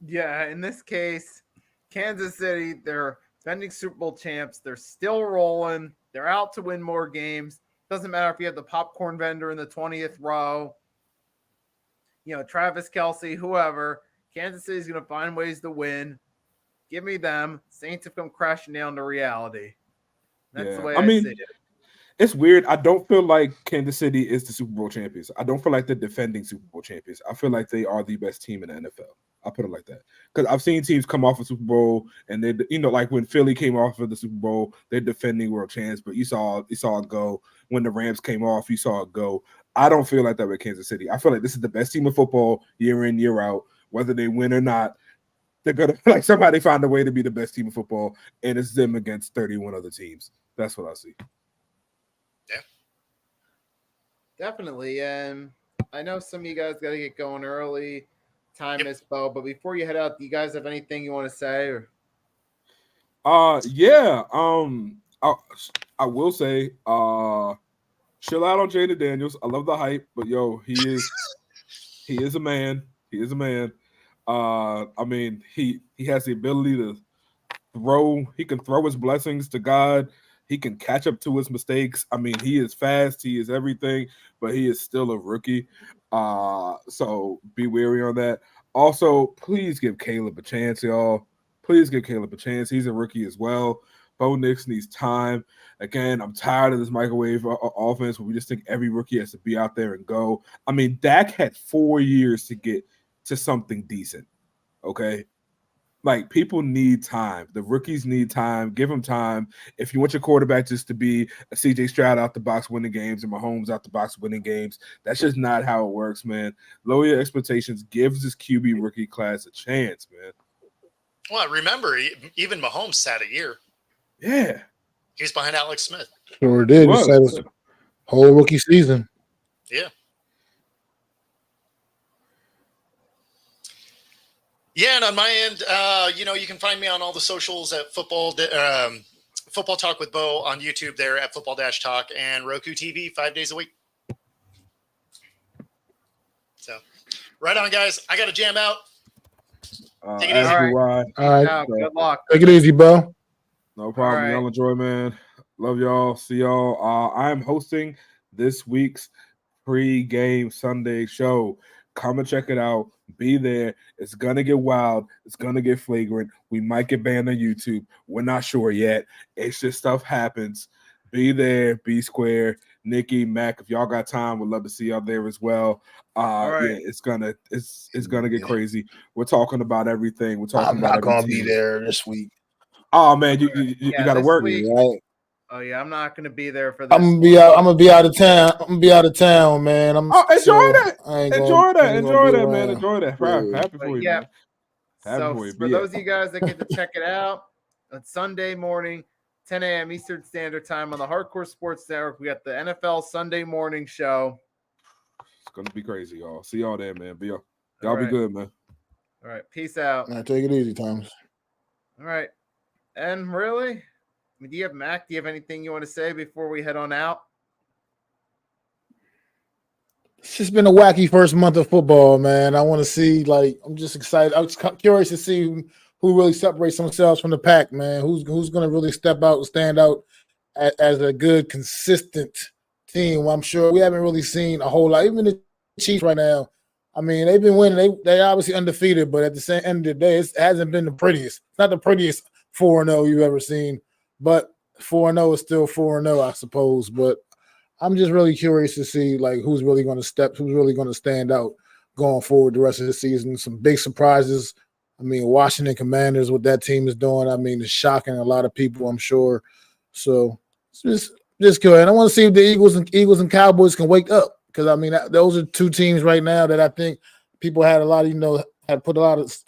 Speaker 1: Yeah, in this case, Kansas City, they're defending Super Bowl champs. They're still rolling. They're out to win more games. Doesn't matter if you have the popcorn vendor in the 20th row, Travis Kelce, whoever. Kansas City's going to find ways to win. Give me them. Saints have come crashing down to reality. That's the way I see it.
Speaker 2: It's weird. I don't feel like Kansas City is the Super Bowl champions. I don't feel like they're defending Super Bowl champions. I feel like they are the best team in the NFL. I'll put it like that. Because I've seen teams come off a Super Bowl and they, like when Philly came off of the Super Bowl, they're defending world champs. But you saw it go when the Rams came off. You saw it go. I don't feel like that with Kansas City. I feel like this is the best team of football year in, year out, whether they win or not. They're gonna like somebody find a way to be the best team of football, and it's them against 31 other teams. That's what I see.
Speaker 3: Yeah,
Speaker 1: definitely. And I know some of you guys got to get going early. Time is Bo, but before you head out, do you guys have anything you want to say? Or
Speaker 2: yeah. I will say, chill out on Jaden Daniels. I love the hype, but yo, he is a man. He is a man. I mean, he has the ability to throw. He can throw his blessings to God. He can catch up to his mistakes. I mean, he is fast. He is everything, but he is still a rookie. So be wary on that. Also, please give Caleb a chance, y'all. Please give Caleb a chance. He's a rookie as well. Bo Nix needs time. Again, I'm tired of this microwave offense where we just think every rookie has to be out there and go. I mean, Dak had 4 years to get to something decent, okay? Like, people need time. The rookies need time. Give them time. If you want your quarterback just to be a CJ Stroud out the box winning games and Mahomes out the box winning games, that's just not how it works, man. Lower your expectations. Gives this QB rookie class a chance, man.
Speaker 3: Well, remember, even Mahomes sat a year.
Speaker 2: Yeah.
Speaker 3: He was behind Alex Smith.
Speaker 4: Sure did. He sat his whole rookie season.
Speaker 3: Yeah. Yeah, and on my end, you can find me on all the socials at Football Talk with Bo on YouTube there at Football-Talk and Roku TV 5 days a week. So, right on, guys. I got to jam out. Take it easy.
Speaker 1: All
Speaker 4: right.
Speaker 1: No, good luck.
Speaker 4: Take it easy, Bo.
Speaker 2: No problem.
Speaker 1: Right.
Speaker 2: Y'all enjoy, man. Love y'all. See y'all. I am hosting this week's pre-game Sunday show. Come and check it out. Be there. It's going to get wild. It's going to get flagrant. We might get banned on YouTube. We're not sure yet. It's just stuff happens. Be there. Be square. Nikki, Mac, if y'all got time, we'd love to see y'all there as well.
Speaker 1: Right.
Speaker 2: Yeah, it's gonna get crazy. We're talking about everything. We're talking about
Speaker 4: I'm not going to be
Speaker 2: team.
Speaker 4: there this week.
Speaker 2: Oh, man, you got to work.
Speaker 1: Week,
Speaker 4: right?
Speaker 1: Oh yeah, I'm not gonna be there for this.
Speaker 4: I'm gonna be out of town. I'm gonna be out of town, man.
Speaker 2: Enjoy that. Enjoy that, man. Enjoy that. Happy for you, man.
Speaker 1: So for those of you guys that get to check it out on Sunday morning, 10 a.m. Eastern Standard Time on the Hardcore Sports Network, we got the NFL Sunday morning show.
Speaker 2: It's gonna be crazy, y'all. See y'all there, man. Y'all be good, man.
Speaker 1: All right, peace out.
Speaker 4: Take it easy, Thomas.
Speaker 1: All right, and really. I mean, do you have anything you want to say before we head on out?
Speaker 4: It's just been a wacky first month of football, man. I want to see, I'm just excited. I'm just curious to see who really separates themselves from the pack, man. Who's going to really step out and stand out as a good, consistent team? Well, I'm sure we haven't really seen a whole lot. Even the Chiefs right now, I mean, they've been winning. They obviously undefeated, but at the same end of the day, it hasn't been the prettiest. It's not the prettiest 4-0 you've ever seen. But 4-0 is still 4-0, I suppose. But I'm just really curious to see who's really going to stand out going forward the rest of the season. Some big surprises. I mean, Washington Commanders, what that team is doing, I mean, it's shocking a lot of people, I'm sure. So it's just good. And I want to see if the Eagles and Cowboys can wake up, because I mean, those are two teams right now that I think people had a lot of,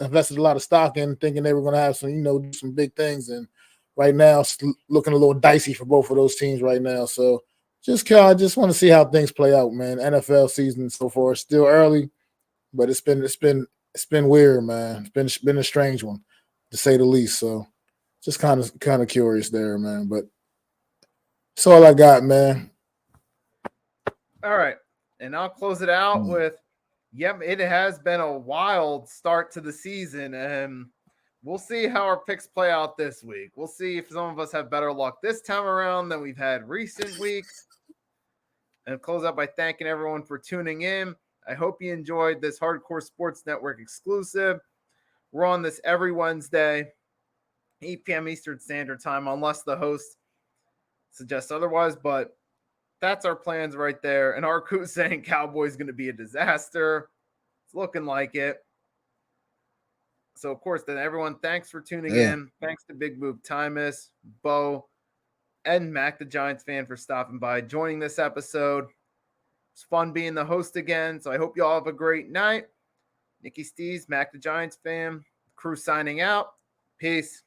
Speaker 4: invested a lot of stock in, thinking they were going to have some, do some big things. And right now, it's looking a little dicey for both of those teams right now. So I just want to see how things play out, man. NFL season so far is still early, but it's been weird, man. It's been a strange one, to say the least. So just kind of curious there, man. But that's all I got, man.
Speaker 1: All right, and I'll close it out with, it has been a wild start to the season, and we'll see how our picks play out this week. We'll see if some of us have better luck this time around than we've had recent weeks. And close out by thanking everyone for tuning in. I hope you enjoyed this Hardcore Sports Network exclusive. We're on this every Wednesday, 8 p.m. Eastern Standard Time, unless the host suggests otherwise. But that's our plans right there. And our crew saying Cowboys going to be a disaster. It's looking like it. So, of course, then everyone, thanks for tuning in. Thanks to Big Move Tymus, Bo, and Mac the Giants fan for stopping by, joining this episode. It's fun being the host again. So I hope you all have a great night. Nikki Stees, Mac the Giants fan, crew signing out. Peace.